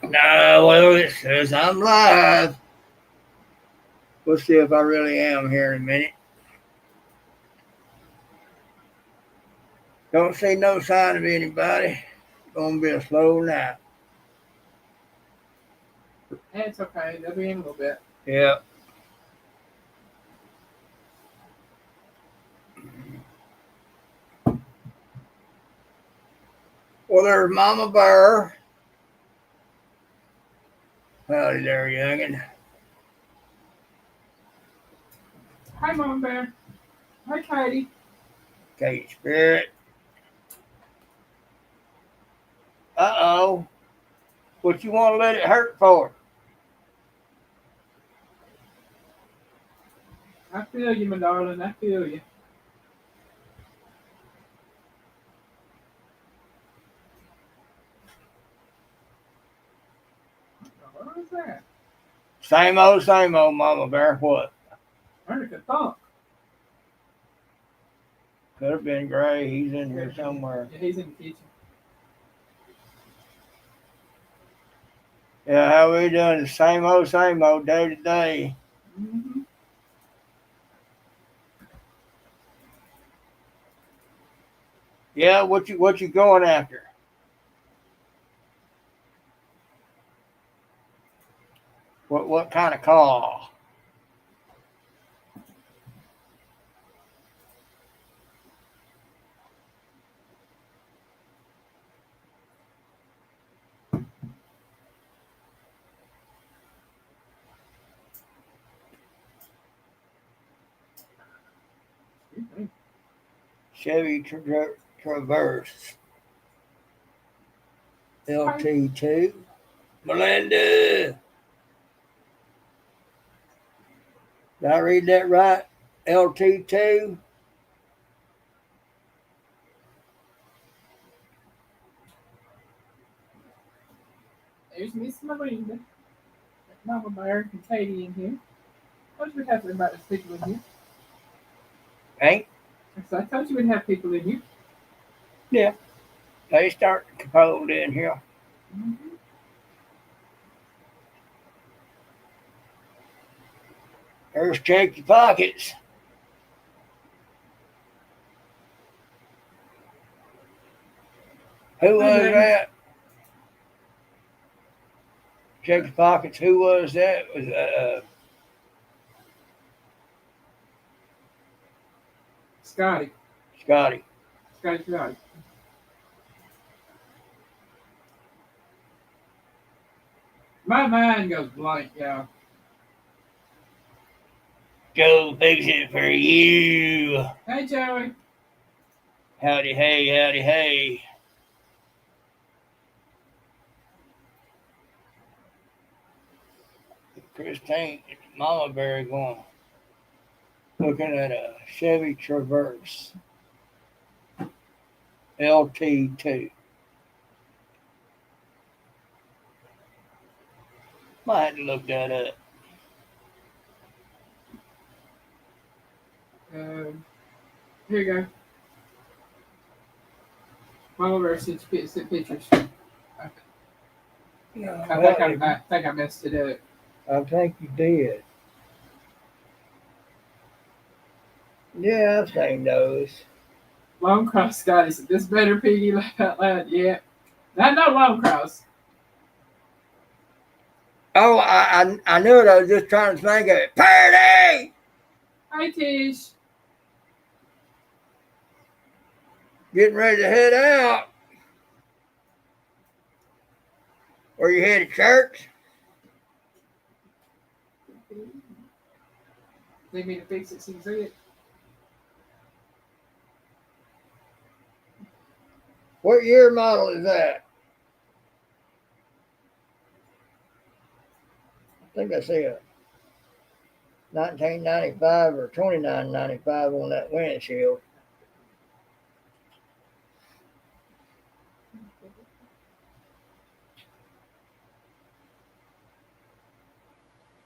No, well, it says I'm live. We'll see if I really am here in a minute. Don't see no sign of anybody. Gonna be a slow night. It's okay. They'll be in a little bit. Yeah. Well, there's Mama Bear. Howdy there, youngin'. Hi, Mom Bear. Hi, Katie. Kate Spirit. Uh-oh. What you want to let it hurt for? I feel you, my darling. I feel you. What was that? Same old, Mama Bear. What? I heard a thump. Could have been Gray. He's in here somewhere. Yeah, he's in the kitchen. Yeah, how we doing? Same old, day to day. Mm-hmm. Yeah, what you going after? What kind of call? Chevy Traverse LT2. Melinda. Did I read that right? LT2. There's Miss Melinda, Mama Bear, and Katie in here. I told you we'd have everybody people in here. Ain't? So I told you we'd have people in here. Yeah. They start to compose in here. Mm-hmm. There's Check Your Pockets. Who was that? Check Your Pockets. Who was that? Was Scotty. Scotty. Scotty. My mind goes blank, y'all. Go fix it for you. Hey, Joey. Howdy, hey, howdy, hey. Christine, Mama Bear going. Looking at a Chevy Traverse LT2. Might have to look that up. Here you go. Mama Bear sent pictures. I think I messed it up. I think you did. Yeah, I've seen those. Long Cross Scotty said, "This better piggy laugh out loud." Yeah, not no Long Cross. Oh, I knew it. I was just trying to think of it. Party! Hi, Tish. Getting ready to head out. Where you headed, church? Need me to fix it so you can see it? What year model is that? I think I see a 1995 or 2995 on that windshield.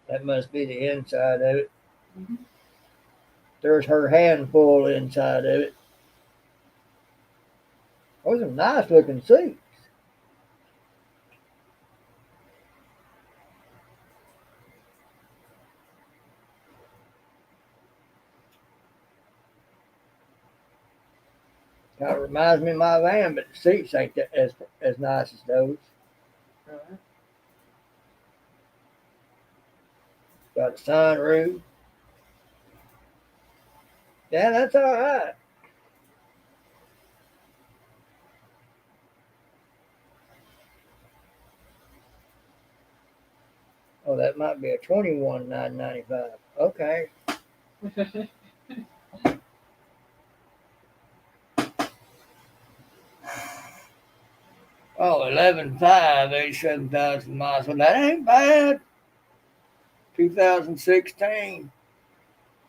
That must be the inside of it. Mm-hmm. There's her handful inside of it. Those are nice looking seats. Kind of reminds me of my van, but the seats ain't as nice as those. Right. Got a sunroof. Yeah, that's all right. Oh, that might be a 21,995. Okay. Oh, 11.5, 87,000 miles. Well, that ain't bad. 2016.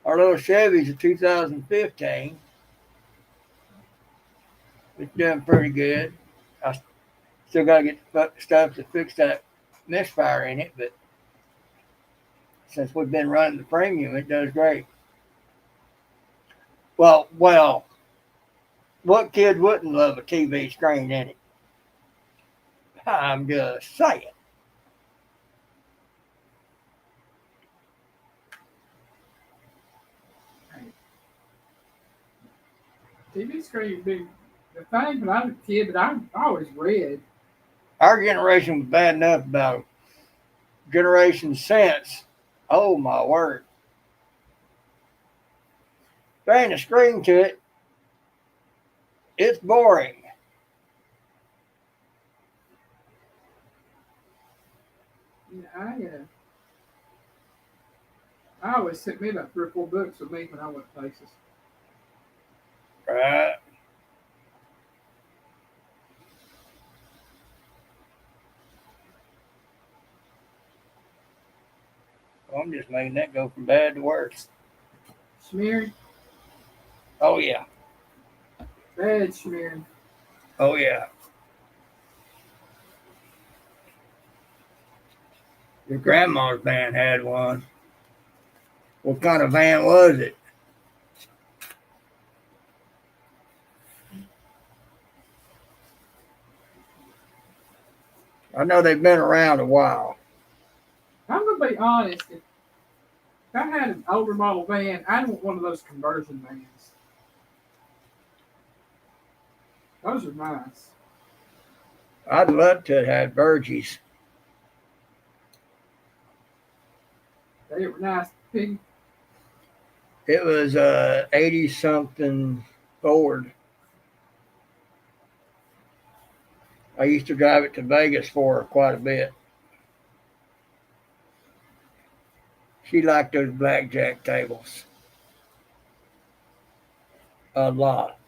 Our little Chevy's a 2015. It's doing pretty good. I still got to get the stuff to fix that misfire in it, but since we've been running the premium, it does great. Well, what kid wouldn't love a TV screen in it? I'm just saying. TV screen big the thing when I was a kid, but I always read. Our generation was bad enough about generations since. Oh my word. There ain't a screen to it. It's boring. Yeah, I always took me about 3 or 4 books with me when I went places. Right. Well, I'm just making that go from bad to worse. Smearing, Oh yeah. bad smearing. Oh yeah. Your grandma's van had one. What kind of van was it? I know they've been around a while. I'm gonna be honest. If I had an older model van, I'd want one of those conversion vans. Those are nice. I'd love to have had Virgies. They were nice. Pig. It was a 80 something Ford. I used to drive it to Vegas for her quite a bit. She liked those blackjack tables a lot.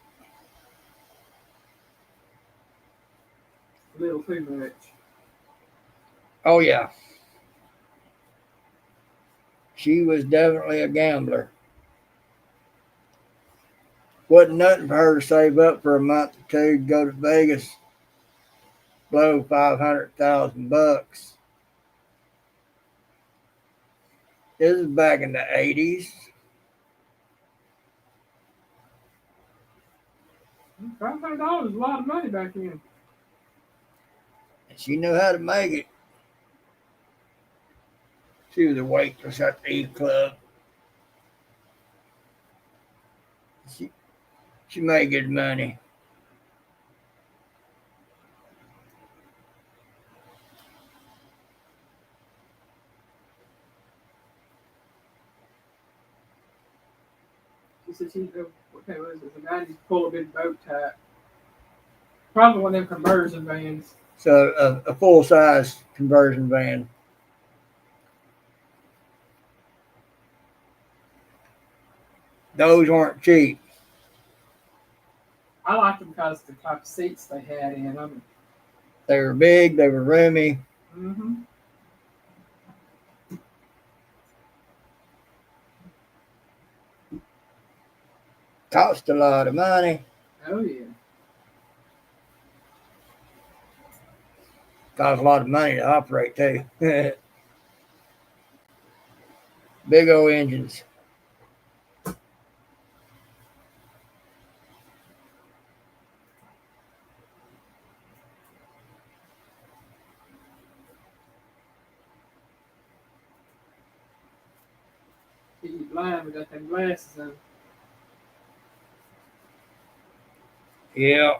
A little too much. Oh yeah, she was definitely a gambler. Wasn't nothing for her to save up for a month or two to go to Vegas, blow 500,000 bucks. This is back in the 80s. $500 is a lot of money back then. And she knew how to make it. She was a waitress at the E Club. She, she made good money. She said she what kind was it? The 90s pull a big boat type. Probably one of them conversion vans. So a full size conversion van. Those weren't cheap. I liked them because of the type of seats they had in them. They were big, they were roomy, Mm-hmm. cost a lot of money. Oh yeah. Cost a lot of money to operate too. Big old engines. Keep you blind with that them glasses on. Yeah.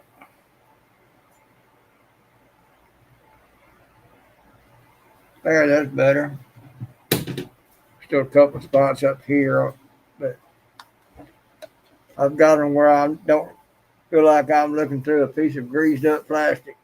There, that's better. Still a couple spots up here, but I've got them where I don't feel like I'm looking through a piece of greased up plastic.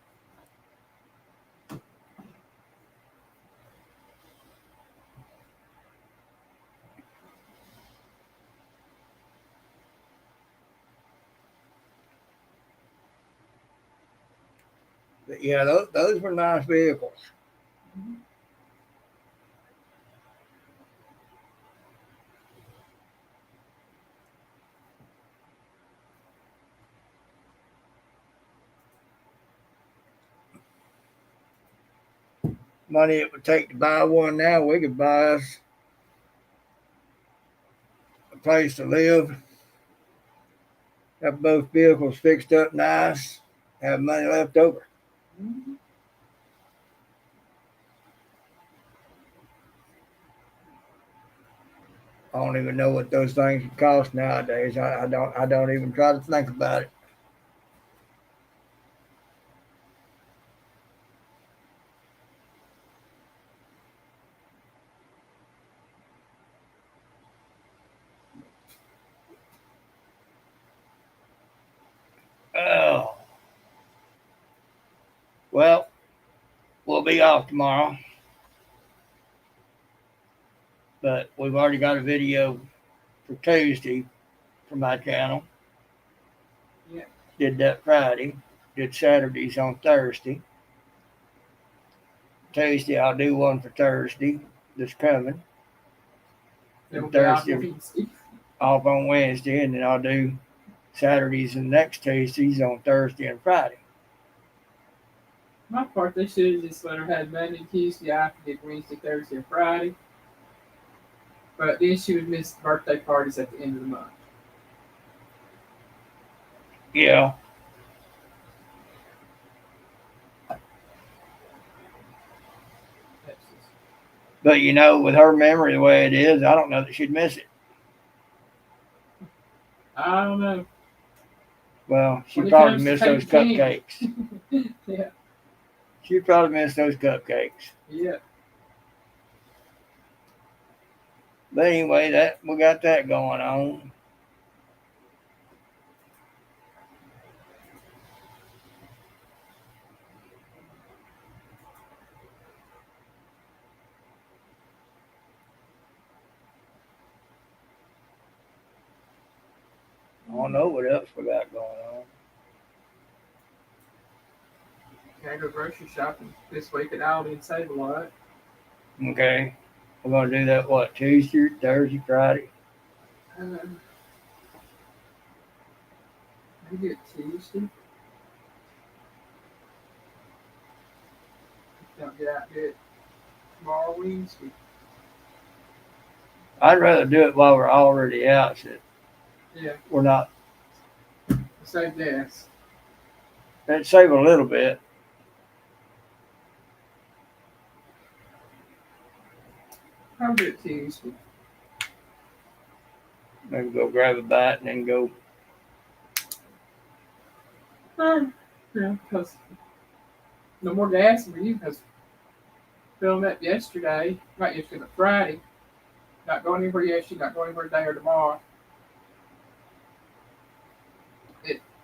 But yeah, those were nice vehicles. Mm-hmm. Money it would take to buy one now, we could buy us a place to live, have both vehicles fixed up nice, have money left over. Mm-hmm. I don't even know what those things would cost nowadays. I don't even try to think about it. Oh, well, we'll be off tomorrow, but we've already got a video for Tuesday for my channel. Yeah. Did that Friday. Did Saturdays on Thursday. Tuesday I'll do one for Thursday that's coming. Then And we'll be off Thursday Wednesday. off on Wednesday, and then I'll do Saturdays and next Tuesdays on Thursday and Friday. My part, they should have just let her have Monday, Tuesday. I have to get Wednesday, Thursday, and Friday. But then she would miss birthday parties at the end of the month. Yeah, That's just, but you know, with her memory the way it is, I don't know that she'd miss it. I don't know. Well, she'd When it probably comes to miss those taking candy. cupcakes. Yeah. She'd probably miss those cupcakes. Yeah. But anyway, that we got that going on. I don't know what else we got going on. Can I go grocery shopping this week at Aldi and save a lot? Okay, we're gonna do that what Tuesday, Thursday, Friday. Maybe a Tuesday. Don't get out there tomorrow, Wednesday. I'd rather do it while we're already out. So Yeah. we're not. Save gas. That'd save a little bit. Probably a Tuesday. Maybe go grab a bite and then go. Yeah, because no more gas for you because filling up yesterday, not yesterday, but Friday. Not going anywhere yesterday, not going anywhere today or tomorrow.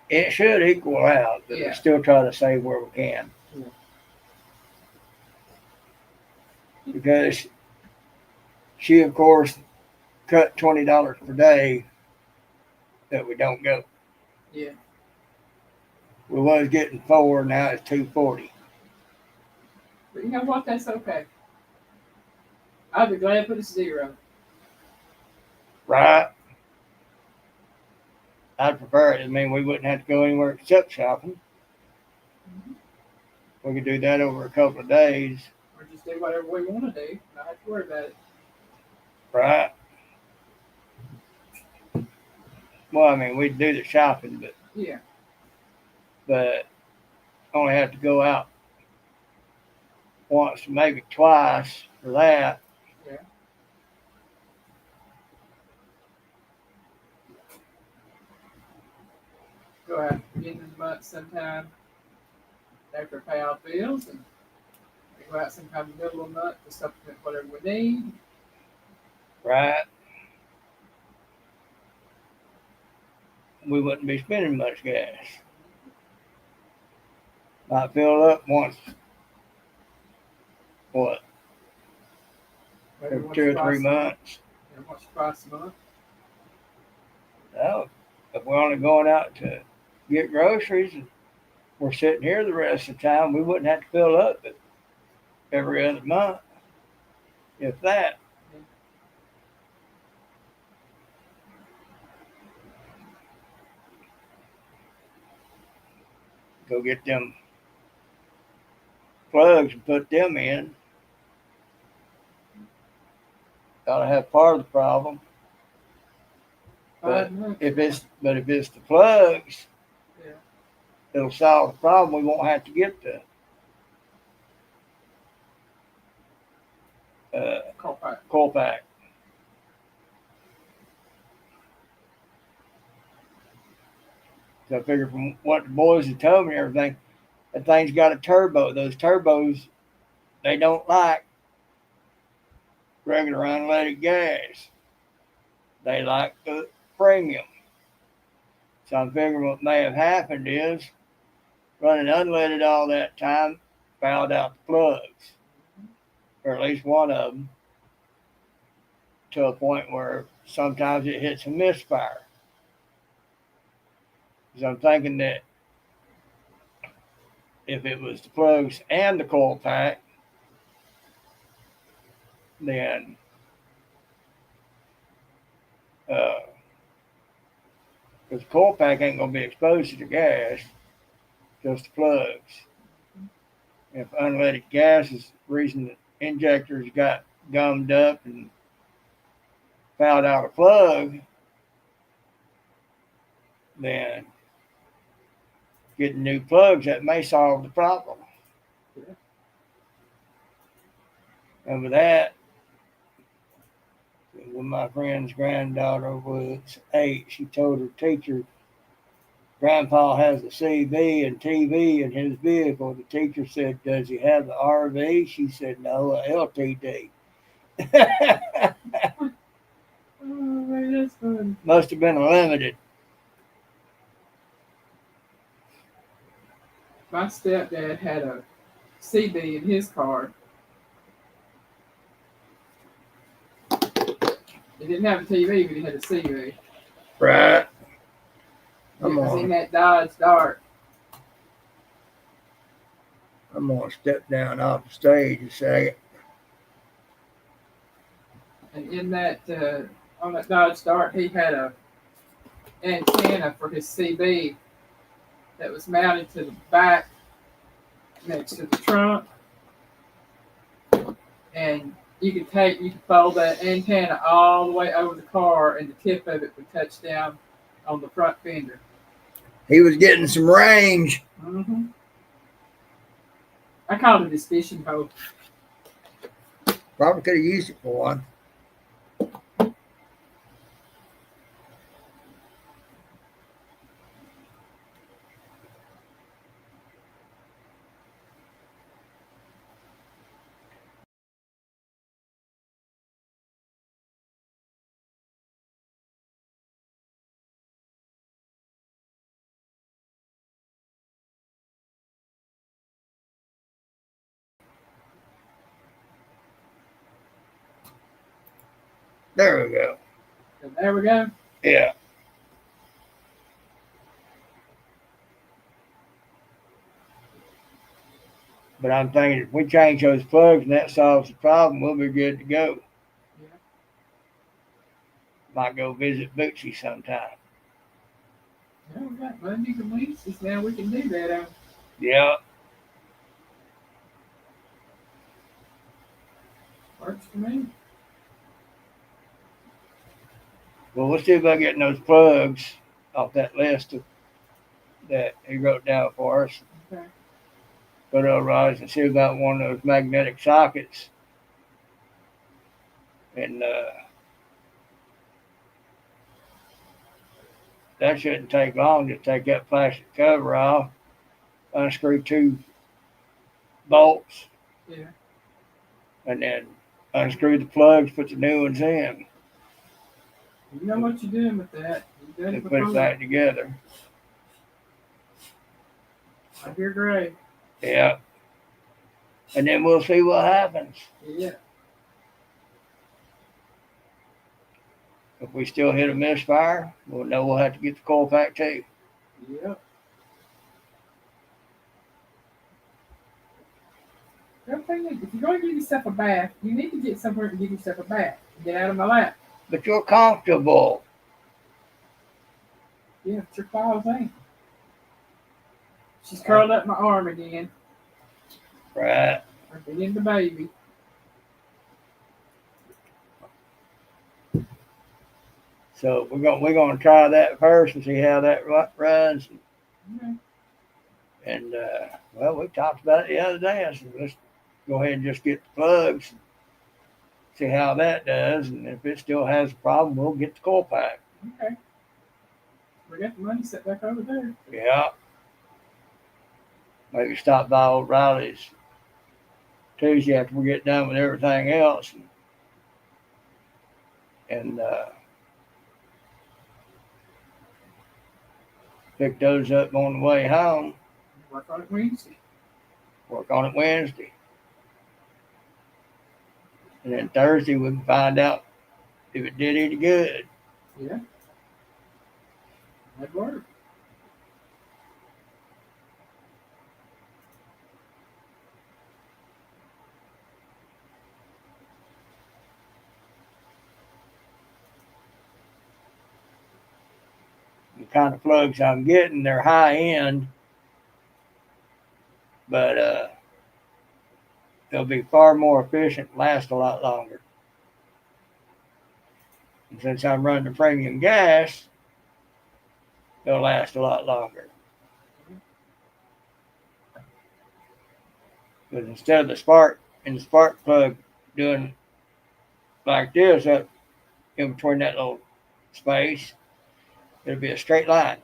It should equal out, but we Yeah. still try to save where we can. Yeah. Because she, of course, cut $20 per day that we don't go. Yeah. We was getting $4, now it's $2.40. But you know what? That's okay. I'd be glad to put a 0. Right? I'd prefer it. I mean, we wouldn't have to go anywhere except shopping. Mm-hmm. We could do that over a couple of days. Or just do whatever we want to do. Not have to worry about it. Right? Well, I mean, we'd do the shopping, Yeah. but only have to go out once, maybe twice for that. Yeah. go out at the beginning of the month sometime after I pay all the bills, and we go out sometime in the middle of the month to supplement whatever we need. Right. We wouldn't be spending much gas. Might fill up once, what, Maybe every once 2 or or 3 twice a month. months? Yeah, once or twice a month. No, if we're only going out to get groceries and we're sitting here the rest of the time, we wouldn't have to fill up every other month, if that. Yeah. Go get them plugs and put them in. Gotta have part of the problem. But 5 months. if it's the plugs, Yeah. it'll solve the problem. We won't have to get the coil pack. So I figure from what the boys have told me and everything, that thing's got a turbo. Those turbos, they don't like regular unleaded gas. They like the premium. So I'm figuring what may have happened is running unleaded all that time, fouled out the plugs, or at least one of them, to a point where sometimes it hits a misfire. Because I'm thinking that if it was the plugs and the coil pack, then because the coil pack ain't going to be exposed to the gas, just the plugs. If unleaded gas is the reason the injectors got gummed up and fouled out a plug, then getting new plugs, that may solve the problem. Yeah. And with that, when my friend's granddaughter was 8, she told her teacher, Grandpa has a CB and TV in his vehicle. The teacher said, does he have the RV? She said, no, a LTD. Oh, man, that's fun. Must have been a limited. My stepdad had a CB in his car. He didn't have a TV, but he had a CB. Right. It was in that Dodge Dart. I'm going to step down off the stage a second. And in that, on that Dodge Dart, he had a antenna for his CB that was mounted to the back next to the trunk. And you could fold that antenna all the way over the car, and the tip of it would touch down on the front fender. He was getting some range. Mm-hmm. I called it his fishing pole. Probably could have used it for one. There we go. And there we go. Yeah. But I'm thinking if we change those plugs and that solves the problem, we'll be good to go. Yeah. Might go visit Bootsy sometime. Yeah, we got Mondays and Wednesdays now. We can do that. Yeah. Works for me. Well, we'll see about getting those plugs off that list that he wrote down for us. Okay. Put otherwise and see about one of those magnetic sockets. And that shouldn't take long. Just take that plastic cover off, unscrew 2 bolts, Yeah. and then unscrew the plugs, put the new ones in, You know what you're doing with that. You did it and put it before. back together. I hear Gray. Yeah. And then we'll see what happens. Yeah. If we still hit a misfire, we'll know we'll have to get the coil pack too. Yep. The other thing is, if you're going to give yourself a bath, you need to get somewhere to give yourself a bath. Get out of my lap. But you're comfortable. Yeah, it's your claws ain't. She's curled up my arm again. Right. I'm being the baby. So we're gonna try that first and see how that runs. Okay. And well, we talked about it the other day. So let's go ahead and just get the plugs, see how that does, and if it still has a problem, we'll get the coil pack. Okay. We got the money set back over there. Yeah. Maybe stop by old Riley's Tuesday after we get done with everything else, and pick those up on the way home. Work on it Wednesday. Work on it Wednesday. And then Thursday we can find out if it did any good. Yeah. That'd work. The kind of plugs I'm getting, they're high end, but they'll be far more efficient and last a lot longer. And since I'm running the premium gas, they'll last a lot longer. Because instead of the spark plug doing like this up in between that little space, it'll be a straight line.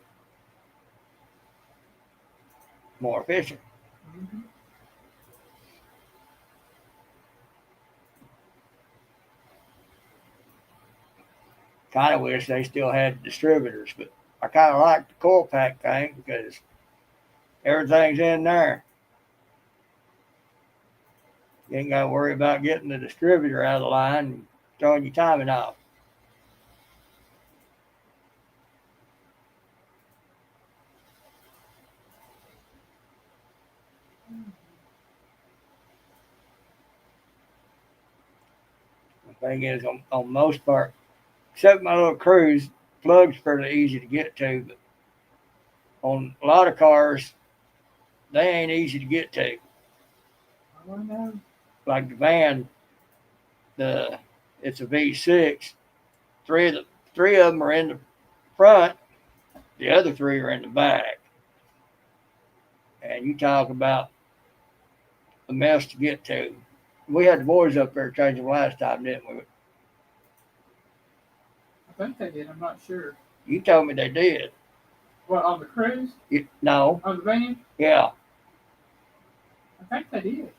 More efficient. Mm-hmm. Kind of wish they still had distributors, but I kind of like the coil pack thing because everything's in there. You ain't got to worry about getting the distributor out of the line and throwing your timing off. The thing is, on most part, except my little cruise, plugs fairly easy to get to, but on a lot of cars, they ain't easy to get to. Oh, no. Like the van, it's a V6. Three of them are in the front. The other 3 are in the back. And you talk about a mess to get to. We had the boys up there changing them last time, didn't we? I think they did. I'm not sure. You told me they did. What, on the cruise? No. On the van? Yeah. I think they did.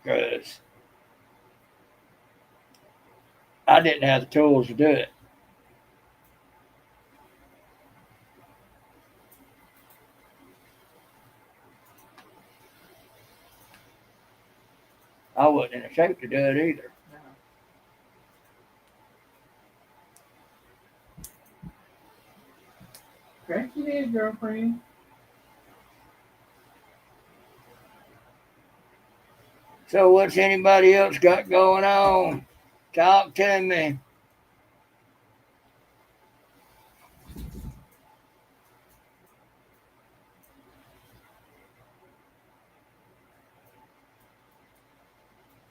Because I didn't have the tools to do it. I wasn't in a shape to do it either. No. Crack your head, girlfriend. So what's anybody else got going on? Talk to me.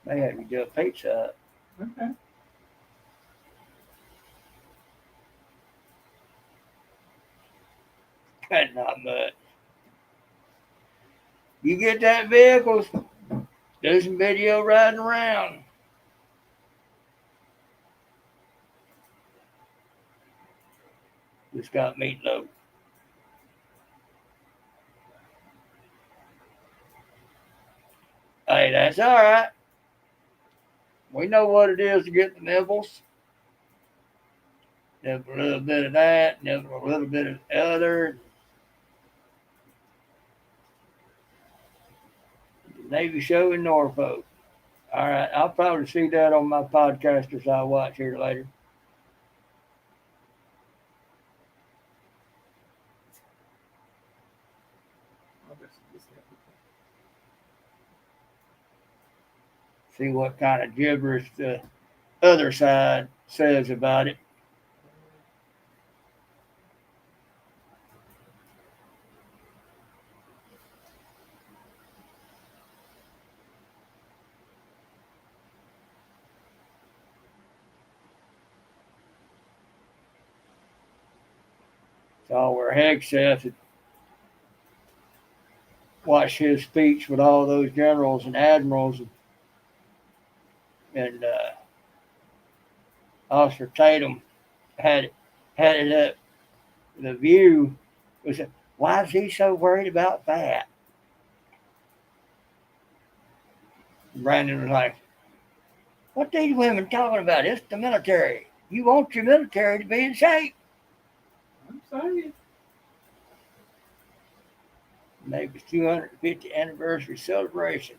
They had me do a pizza. Okay. That's not much. You get that vehicle, do some video riding around. It's got meatloaf. Hey, that's all right. We know what it is to get the nibbles. Nibble a little bit of that, nibble a little bit of the other. Navy show in Norfolk. All right, I'll probably see that on my podcasters I watch here later. See what kind of gibberish the other side says about it. So where Hegseth had watched his speech with all those generals and admirals and Officer Tatum had it up. The view was, why is he so worried about that? Brandon was like, what these women talking about? It's the military. You want your military to be in shape. I'm sorry. Navy's 250th anniversary celebration.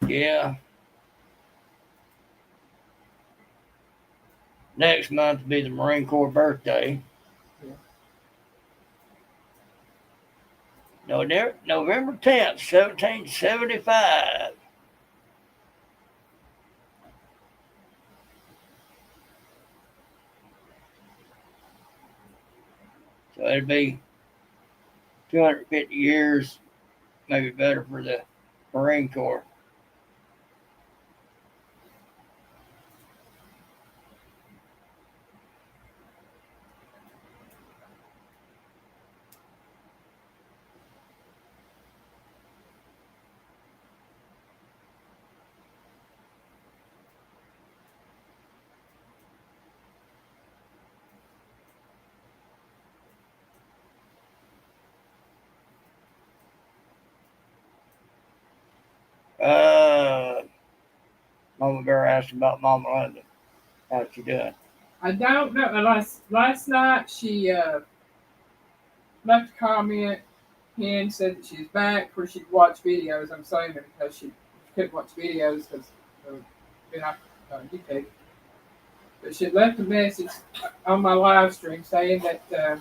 Yeah. Next month will be the Marine Corps birthday. Yeah. November 10th, 1775. So it'd be 250 years, maybe better for the Marine Corps. Mama Bear asked about Mama Linda. How's she doing? I don't know. Last night she left a comment and said that she's back where she'd watch videos. I'm saying that because she couldn't watch videos because been off YouTube. But she left a message on my live stream saying that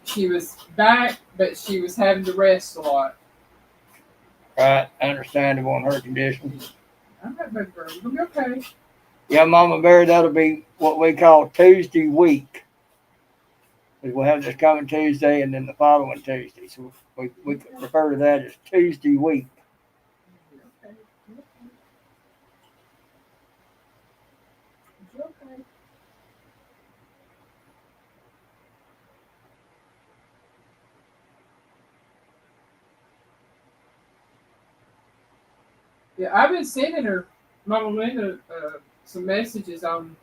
she was back, but she was having to rest a lot. Right, understandable in her condition. I'm not bad, girl. You'll be okay. Yeah, Mama Bear, that'll be what we call Tuesday week. We'll have this coming Tuesday and then the following Tuesday. So we refer to that as Tuesday week. Okay. Okay. Yeah, I've been sending her, Mama Linda, some messages on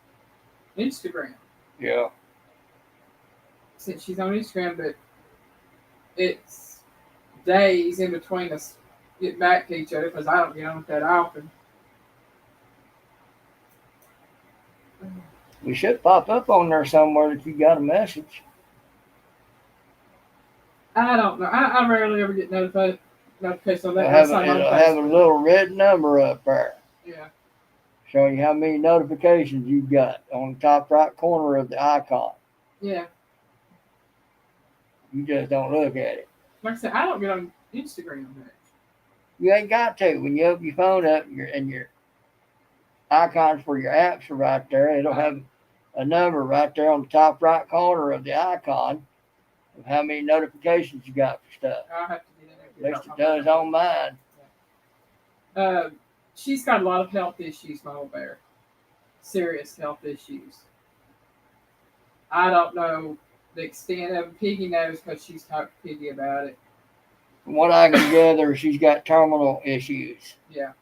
Instagram. Yeah. Since she's on Instagram, but it's days in between us getting back to each other because I don't get on it that often. We should pop up on there somewhere that you got a message. I don't know. I rarely ever get notifications on that. It'll have a little red number up there. Yeah. Showing you how many notifications you've got on the top right corner of the icon. Yeah. You just don't look at it. Like I said, I don't get on Instagram much. You ain't got to. When you open your phone up and your icons for your apps are right there, it'll have a number right there on the top right corner of the icon of how many notifications you got for stuff. I'll have to get in there. At least it does on mine. She's got a lot of health issues, Mama Bear. Serious health issues. I don't know the extent of them. Piggy knows because she's talked to Piggy about it. From what I can gather, she's got terminal issues. Yeah.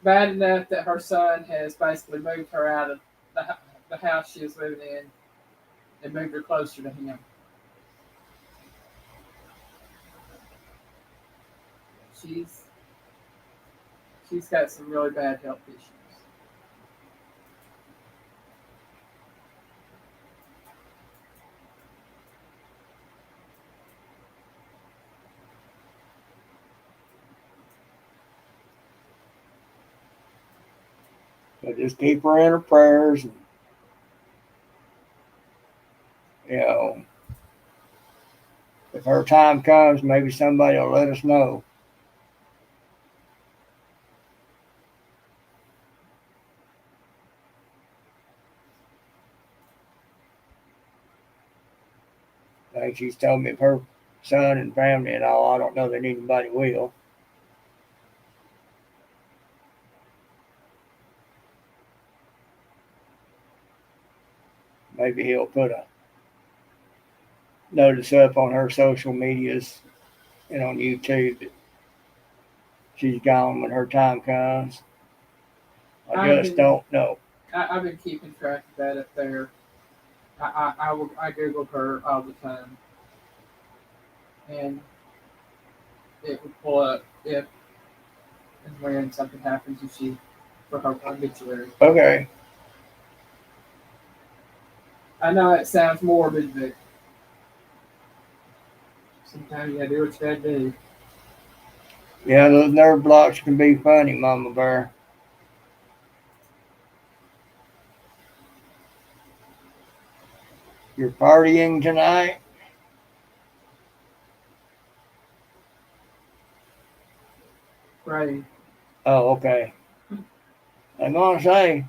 Bad enough that her son has basically moved her out of the house she was living in and moved her closer to him. She's she's got some really bad health issues. So just keep her in her prayers. And, you know, if her time comes, maybe somebody will let us know. Like she's told me of her son and family and all. I don't know that anybody will. Maybe he'll put a notice up on her social medias and on YouTube that she's gone when her time comes. I just don't know. I've been keeping track of that up there. I Google her all the time, and it would pull up if and when something happens and she for her obituary. Okay. I know it sounds morbid, but sometimes you gotta do what you gotta do. Yeah, those nerve blocks can be funny, Mama Bear. You're partying tonight? Right. Oh, okay. I'm gonna say,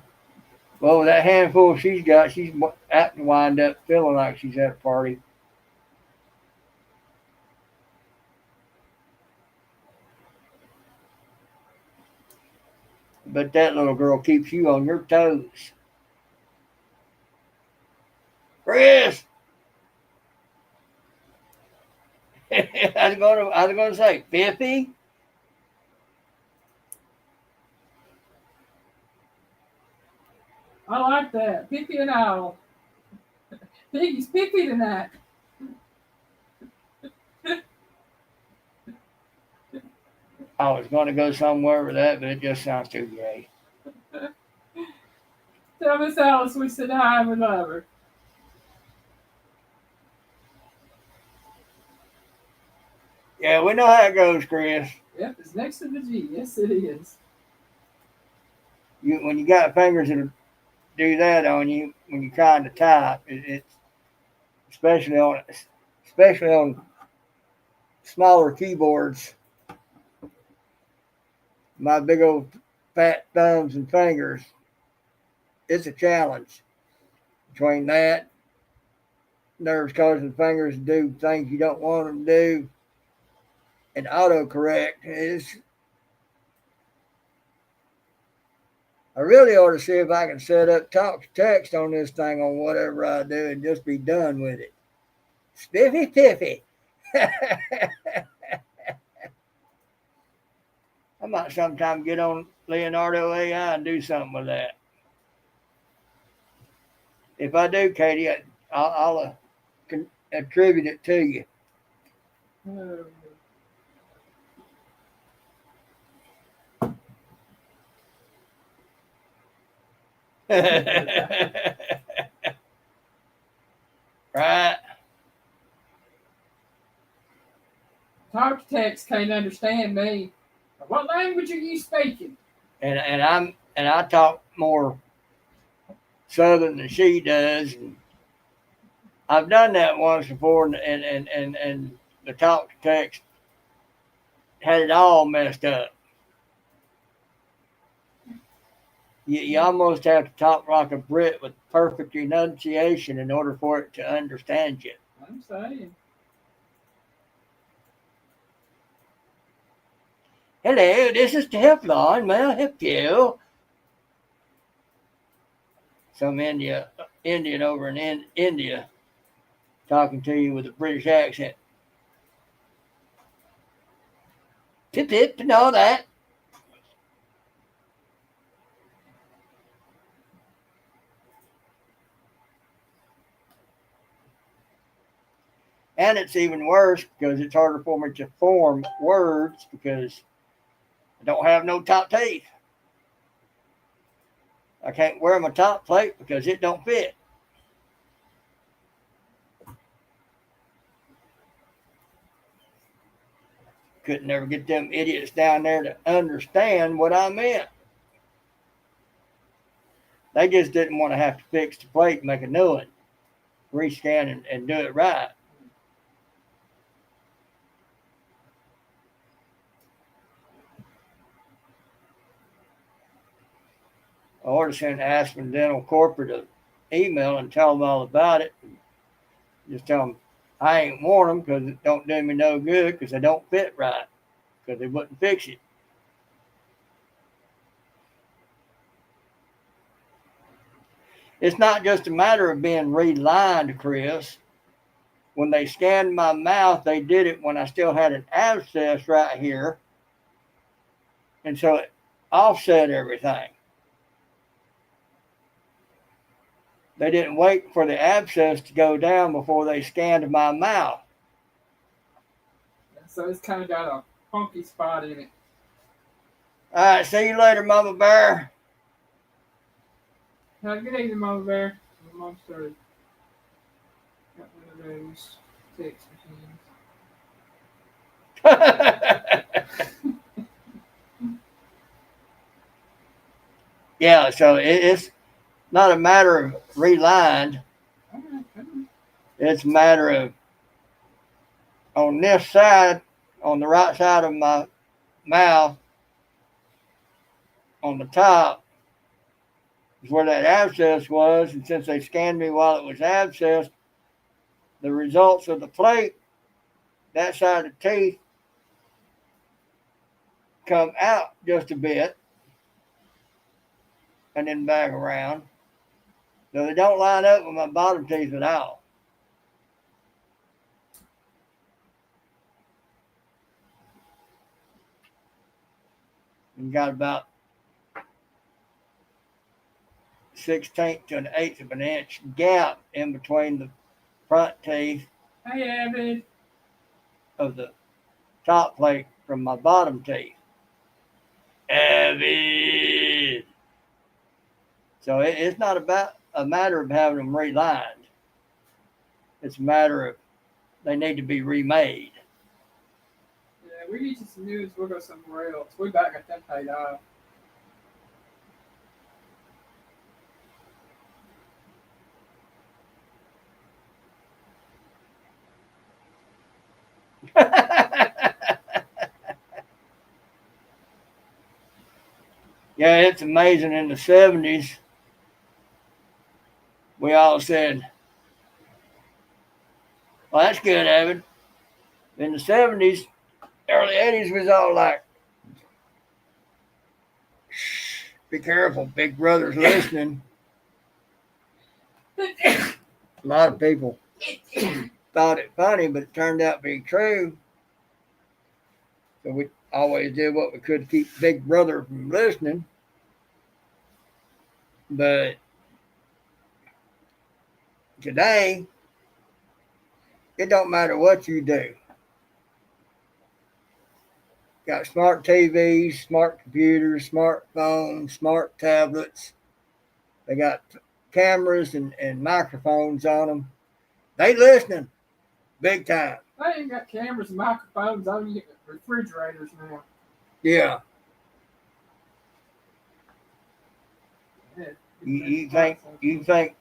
well, with that handful she's got, she's apt to wind up feeling like she's at a party. But that little girl keeps you on your toes. Chris! I was gonna say, Biffy? I like that. Pippy and Owl. Piggy's Pippy tonight. I was gonna go somewhere with that, but it just sounds too gay. Tell Miss Alice we said hi and we love her. Yeah, we know how it goes, Chris. Yep, it's next to the G. Yes, it is. When you got fingers that'll do that on you when you're trying to type, it's especially on smaller keyboards. My big old fat thumbs and fingers, it's a challenge. Between that, nerves causing fingers to do things you don't want them to do, and autocorrect is. I really ought to see if I can set up talk to text on this thing on whatever I do and just be done with it. Spiffy piffy. I might sometime get on Leonardo AI and do something with that. If I do, Katie, I'll attribute it to you. Oh. Right. Talk to text can't understand me. What language are you speaking? And I talk more Southern than she does. And I've done that once before, and the talk to text had it all messed up. You almost have to talk like a Brit with perfect enunciation in order for it to understand you. I'm saying. Hello, this is Teflon. May I help you? Some Indian over in India talking to you with a British accent. Pip pip and all that. And it's even worse because it's harder for me to form words because I don't have no top teeth. I can't wear my top plate because it don't fit. Couldn't never get them idiots down there to understand what I meant. They just didn't want to have to fix the plate and make a new one, rescan and do it right. I ought to send Aspen Dental Corporate an email and tell them all about it. Just tell them I ain't worn them because it don't do me no good because they don't fit right because they wouldn't fix it. It's not just a matter of being relined, Chris. When they scanned my mouth, they did it when I still had an abscess right here. And so it offset everything. They didn't wait for the abscess to go down before they scanned my mouth. So it's kind of got a funky spot in it. All right, see you later, Mama Bear. Have a good evening, Mama Bear. Mom started. Got one of those text machines. Yeah, so it's not a matter of relined. It's a matter of on this side, on the right side of my mouth, on the top, is where that abscess was. And since they scanned me while it was abscessed, the results of the plate, that side of the teeth, come out just a bit and then back around. So they don't line up with my bottom teeth at all. And got about 1/16 to 1/8 of an inch gap in between the front teeth Hey, Abby. of the top plate from my bottom teeth. Abby. So it's not about a matter of having them relined. It's a matter of they need to be remade. Yeah, we need some news. We'll go somewhere else. We back got that paid off. Yeah, it's amazing. In the 70s, we all said, well, that's good, Evan. In the 70s, early 80s was all like, shh, be careful, Big Brother's listening. A lot of people thought it funny, but it turned out to be true. So we always did what we could to keep Big Brother from listening. But today, it don't matter what you do. Got smart TVs, smart computers, smartphones, smart tablets. They got cameras and microphones on them. They listening big time. They ain't got cameras and microphones on you. Refrigerators now. Yeah. Yeah, You think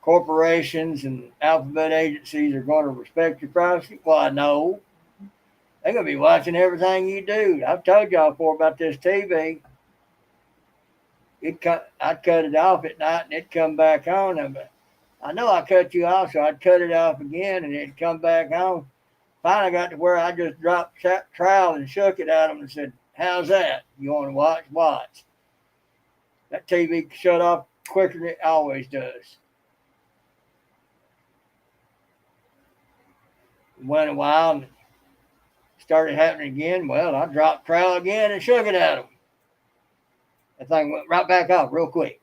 corporations and alphabet agencies are going to respect your privacy? Well, no. They're going to be watching everything you do. I've told y'all before about this TV. I'd cut it off at night and it'd come back on. But I know I cut you off, so I'd cut it off again and it'd come back on. Finally got to where I just dropped trowel and shook it at them and said, how's that? You want to watch? Watch. That TV shut off quicker than it always does. Went a while and started happening again. Well, I dropped trowel again and shook it at them. That thing went right back off real quick.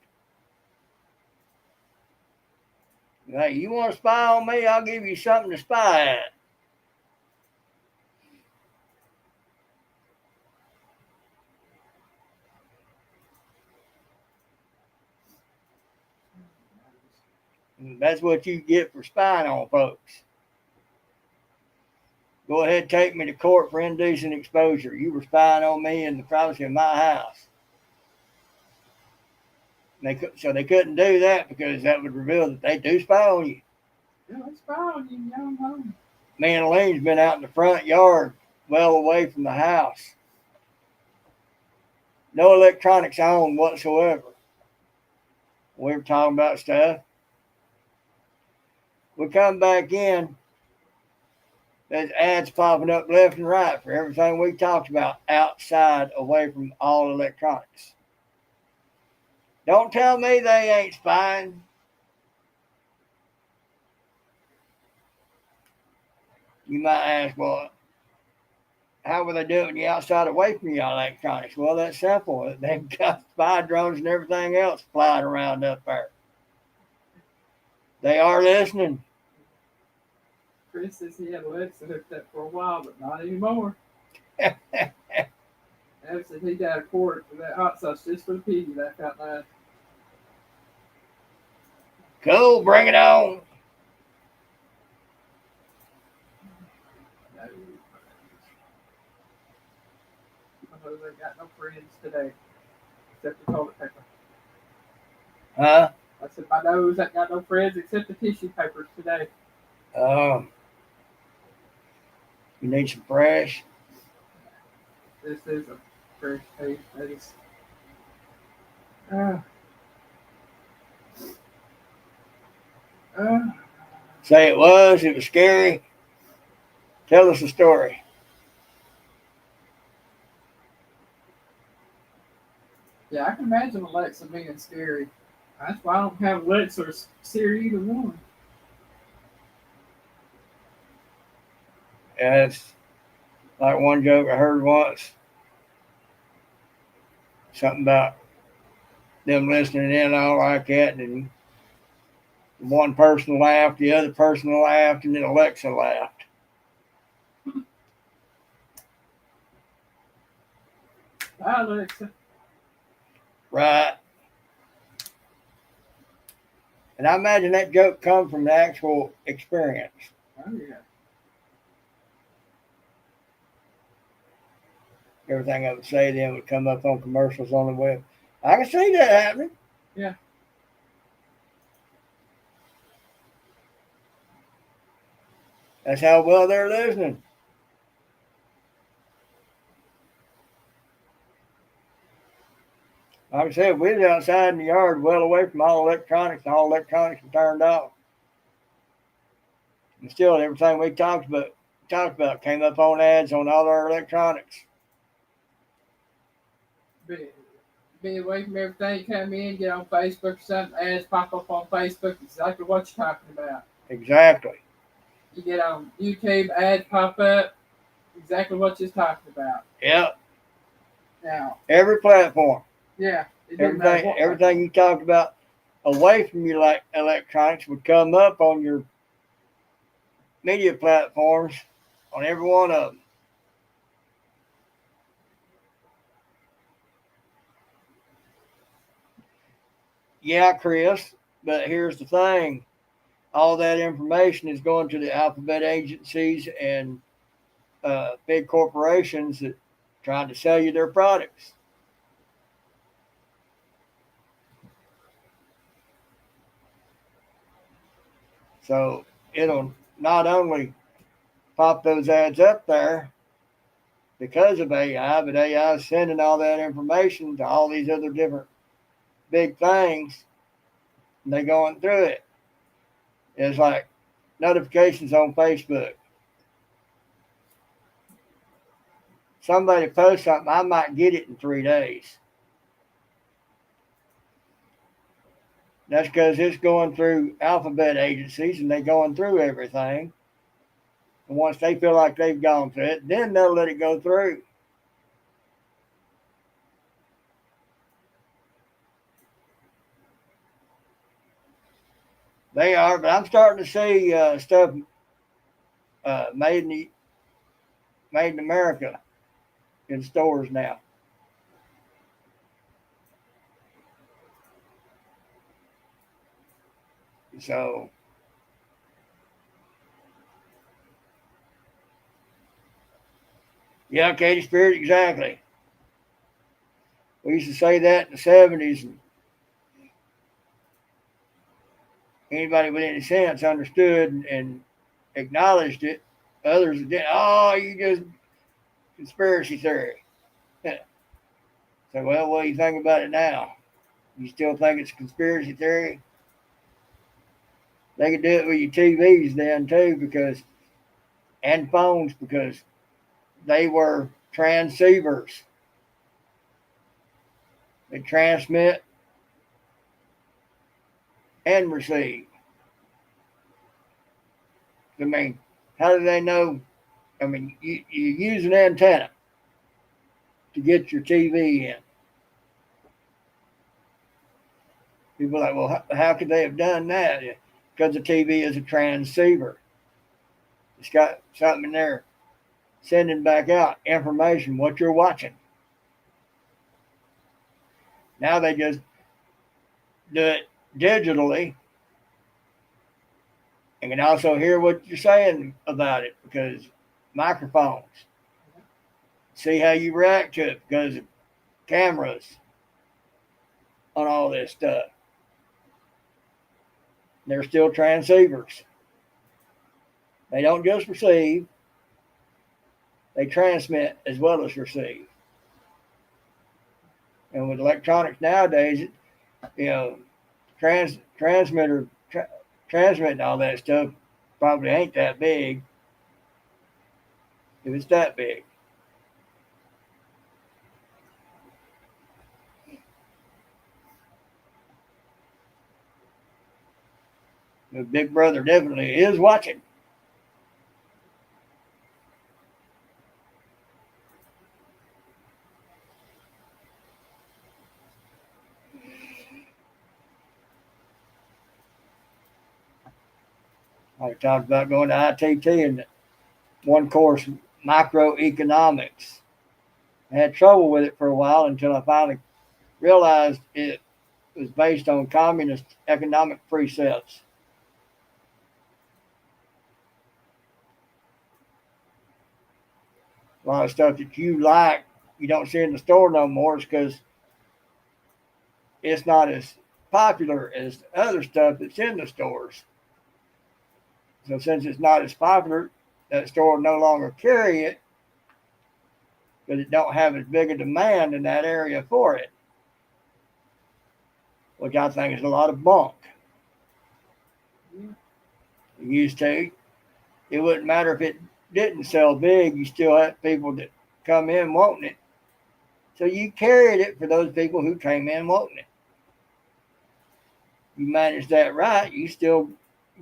Hey, you want to spy on me? I'll give you something to spy at. And that's what you get for spying on folks. Go ahead, take me to court for indecent exposure. You were spying on me in the privacy of my house. So they couldn't do that because that would reveal that they do spy on you. Yeah, they spy on you in your own home. Me and Elaine's been out in the front yard, well away from the house. No electronics on whatsoever. We were talking about stuff. We come back in, there's ads popping up left and right for everything we talked about outside, away from all electronics. Don't tell me they ain't spying. You might ask, well, how were they doing you outside away from your electronics? Well, that's simple. They've got spy drones and everything else flying around up there. They are listening. Chris says he had Alexa hooked up for a while, but not anymore. Ev said he got a quart of that hot sauce just for the piggy laugh out loud. Cool, bring it on. No. I know they got no friends today, except the toilet paper. Huh? I said my nose ain't got no friends except the tissue papers today. You need some fresh? This is a fresh taste. That is. Say it was scary. Tell us a story. Yeah, I can imagine Alexa being scary. That's why I don't have Alexa or Siri, either one. Yeah, it's like one joke I heard once. Something about them listening in all like that, and one person laughed, the other person laughed, and then Alexa laughed. Hi, Alexa. Right. And I imagine that joke come from the actual experience. Oh, yeah. Everything I would say then would come up on commercials on the web. I can see that happening. Yeah. That's how well they're listening. Like I said, we was outside in the yard, well away from all electronics, and all electronics were turned off. And still, everything we talked about came up on ads on all our electronics. Be away from everything. You come in, get on Facebook or something, ads pop up on Facebook, exactly what you're talking about. Exactly. You get on YouTube, ads pop up, exactly what you're talking about. Yep. Now, every platform. Yeah. Everything you talked about away from your electronics would come up on your media platforms on every one of them. Yeah, Chris, but here's the thing. All that information is going to the alphabet agencies and big corporations that trying to sell you their products. So it'll not only pop those ads up there because of AI, but AI is sending all that information to all these other different big things, and they're going through it. It's like notifications on Facebook. Somebody posts something, I might get it in 3 days. That's because it's going through alphabet agencies and they're going through everything. And once they feel like they've gone through it, then they'll let it go through. They are, but I'm starting to see stuff made in America in stores now. So yeah, Katie Spirit, exactly. We used to say that in the '70s, and anybody with any sense understood and acknowledged it. Others didn't. Oh, you just conspiracy theory. So, well, what do you think about it now? You still think it's a conspiracy theory? They could do it with your TVs then too, because and phones, because they were transceivers. They transmit and receive. I mean, how do they know? I mean, you use an antenna to get your TV in. People are like, well, how could they have done that? Yeah, because the TV is a transceiver. It's got something in there sending back out information, what you're watching. Now they just do it digitally and can also hear what you're saying about it because microphones. See how you react to it because of cameras on all this stuff. They're still transceivers. They don't just receive, they transmit as well as receive. And with electronics nowadays, you know, transmitting all that stuff probably ain't that big if it's that big. The Big Brother definitely is watching. I talked about going to ITT and one course, microeconomics. I had trouble with it for a while until I finally realized it was based on communist economic precepts. A lot of stuff that you like, you don't see in the store no more, is because it's not as popular as other stuff that's in the stores. So since it's not as popular, that store no longer carry it because it don't have as big a demand in that area for it, which I think is a lot of bunk. It used to. It wouldn't matter if it didn't sell big, you still had people that come in wanting it. So you carried it for those people who came in wanting it. You manage that right, you still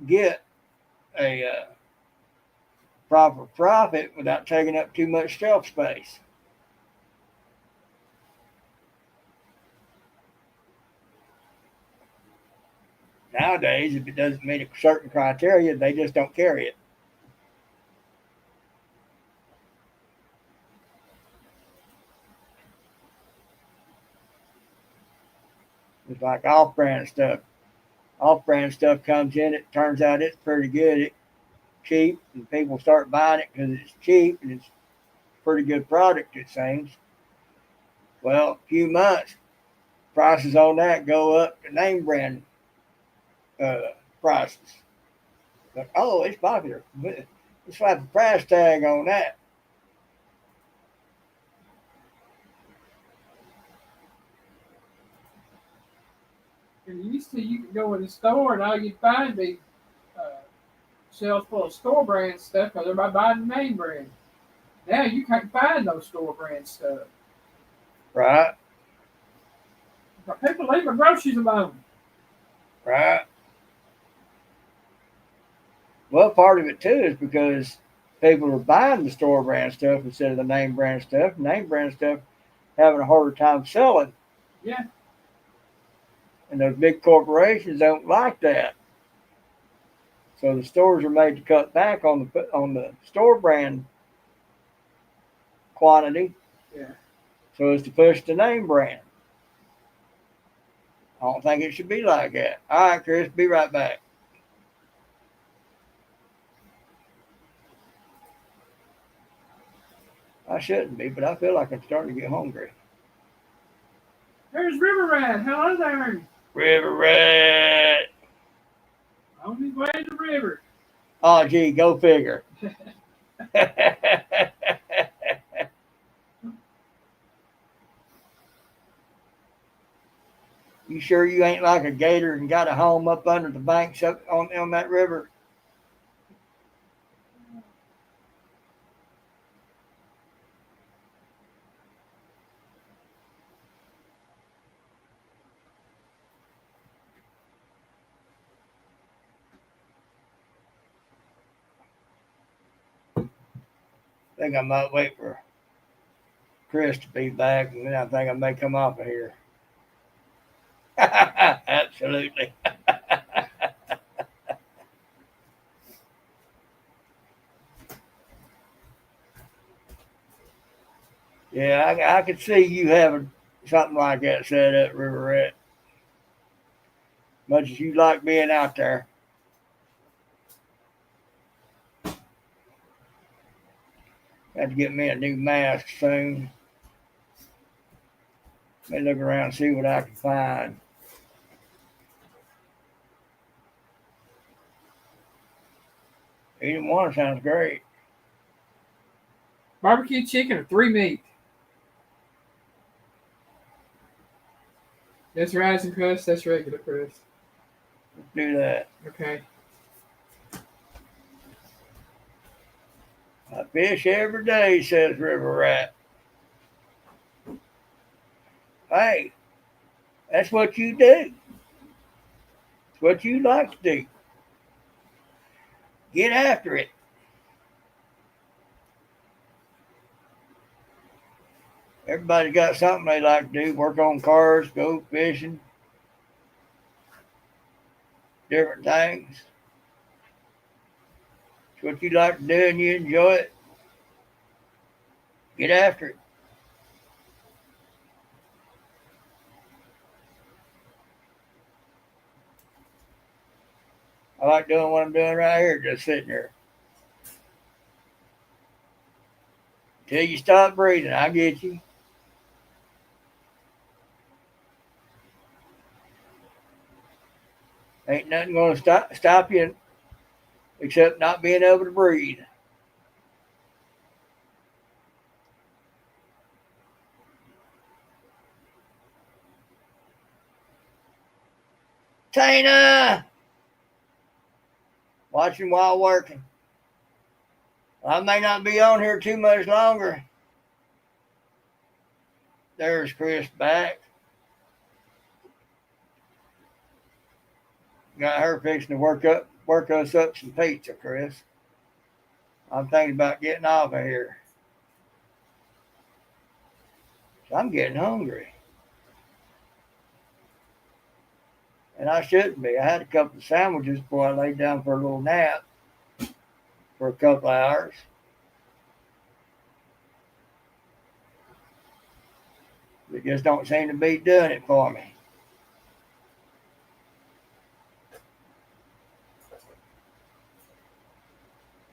get a proper profit without taking up too much shelf space. Nowadays, if it doesn't meet a certain criteria, they just don't carry it. It's like off-brand stuff. Off-brand stuff comes in, it turns out it's pretty good, it's cheap, and people start buying it because it's cheap and it's a pretty good product, it seems. Well, a few months, prices on that go up to name brand prices. But, oh, it's popular. Let's slap a price tag on that. And used to, you could go in the store and all you'd find be uh, shelves full of store brand stuff because everybody buying the name brand. Now you can't find no store brand stuff. Right, But people leave their groceries alone. right. Well, part of it too is because people are buying the store brand stuff instead of the name brand stuff. Name brand stuff having a harder time selling. Yeah. And those big corporations don't like that. So the stores are made to cut back on the store brand quantity. Yeah. So as to push the name brand. I don't think it should be like that. All right, Chris, be right back. I shouldn't be, but I feel like I'm starting to get hungry. There's River Rat. Hello there. River Rat. On his way to the river. Oh, gee, go figure. You sure you ain't like a gator and got a home up under the banks up on that river? I think I might wait for Chris to be back, and then I think I may come off of here. Absolutely. Yeah, I could see you having something like that set up, River Rat. Much as you like being out there. Got to get me a new mask soon. Let me look around and see what I can find. Either one sounds great. Barbecue chicken or 3 meat? That's rising crust, that's regular crust. Let's do that. Okay. I fish every day, says River Rat. Hey, that's what you do. It's what you like to do. Get after it. Everybody's got something they like to do. Work on cars, go fishing, different things. It's what you like to do and you enjoy it. Get after it. I like doing what I'm doing right here, just sitting here. Till you stop breathing, I get you. Ain't nothing going to stop you except not being able to breathe. Tina! Watching while working. I may not be on here too much longer. There's Chris back. Got her fixing to work us up some pizza, Chris. I'm thinking about getting off of here. So I'm getting hungry. And I shouldn't be. I had a couple of sandwiches before I laid down for a little nap for a couple of hours. It just don't seem to be doing it for me.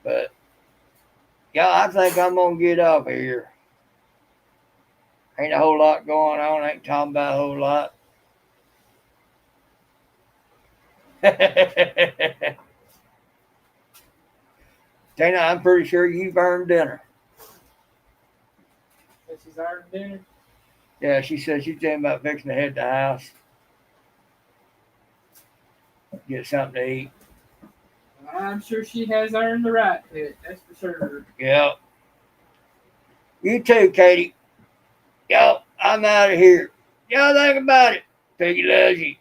But, yeah, I think I'm going to get off of here. Ain't a whole lot going on. Ain't talking about a whole lot. Tina, I'm pretty sure you've earned dinner. She's earned dinner? Yeah, she said she's thinking about fixing to head to the house. Get something to eat. I'm sure she has earned the right to it, that's for sure. Yep. You too, Katie. Yo, I'm out of here. Y'all think about it. Piggy loves you.